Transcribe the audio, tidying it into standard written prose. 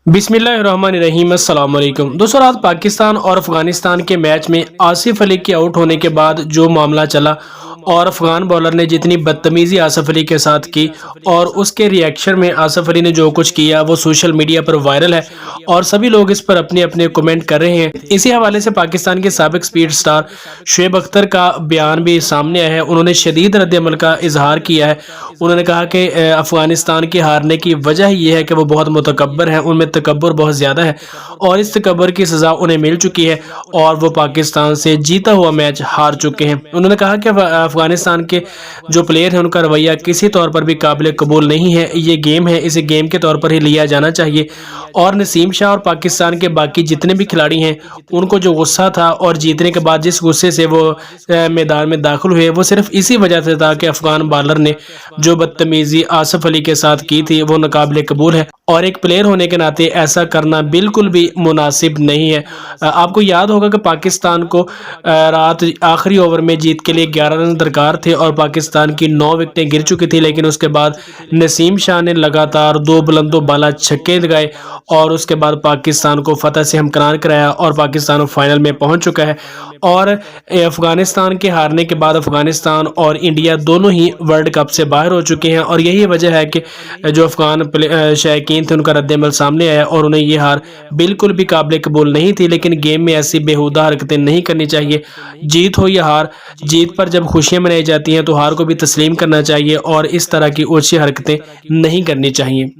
बिस्मिल्लाहिर्रहमानिर्रहीम अस्सलाम वालेकुम दोस्तों, रात पाकिस्तान और अफगानिस्तान के मैच में आसिफ अली के आउट होने के बाद जो मामला चला और अफगान बॉलर ने जितनी बदतमीज़ी आसिफ अली के साथ की और उसके रिएक्शन में आसिफ अली ने जो कुछ किया वो सोशल मीडिया पर वायरल है और सभी लोग इस पर अपने अपने कमेंट कर रहे हैं। इसी हवाले से पाकिस्तान के साबिक स्पीड स्टार शुएब अख्तर का बयान भी सामने आया है। उन्होंने शदीद रद्द-ए-अमल का इजहार किया है। उन्होंने कहा कि अफगानिस्तान के हारने की वजह ये है कि वो बहुत मुतकब्बर हैं, उनमें तकब्बुर बहुत ज़्यादा है और इस तकब्बुर की सज़ा उन्हें मिल चुकी है और वो पाकिस्तान से जीता हुआ मैच हार चुके हैं। उन्होंने कहा कि अफगानिस्तान के जो प्लेयर हैं उनका रवैया किसी तौर पर भी काबिल कबूल नहीं है। ये गेम है, इसे गेम के तौर पर ही लिया जाना चाहिए और नसीम शाह और पाकिस्तान के बाकी जितने भी खिलाड़ी हैं उनको जो गुस्सा था और जीतने के बाद जिस गुस्से से वो मैदान में दाखिल हुए वो सिर्फ इसी वजह से था कि अफगान बॉलर ने जो बदतमीज़ी आसिफ अली के साथ की थी वो नाकाबिल कबूल है और एक प्लेयर होने के नाते ऐसा करना बिल्कुल भी मुनासिब नहीं है। आपको याद होगा कि पाकिस्तान को रात आखिरी ओवर में जीत के लिए 11 रन दरकार थे और पाकिस्तान की 9 विकेटें गिर चुकी थी, लेकिन उसके बाद नसीम शाह ने लगातार 2 बुलंदो बाला छक्के लगाए और उसके बाद पाकिस्तान को फतह से हमकरार कराया और पाकिस्तान फाइनल में पहुंच चुका है। और अफगानिस्तान के हारने के बाद अफगानिस्तान और इंडिया दोनों ही वर्ल्ड कप से बाहर हो चुके हैं और यही वजह है कि जो अफगान शायकीन थे उनका रद्द-ए-अमल सामने आया और उन्हें ये हार बिल्कुल भी काबिल कबूल नहीं थी। लेकिन गेम में ऐसी बेहुदा हरकतें नहीं करनी चाहिए। जीत हो या हार, जीत पर जब खुशियां मनाई जाती हैं तो हार को भी तस्लीम करना चाहिए और इस तरह की ओछी हरकतें नहीं करनी चाहिए।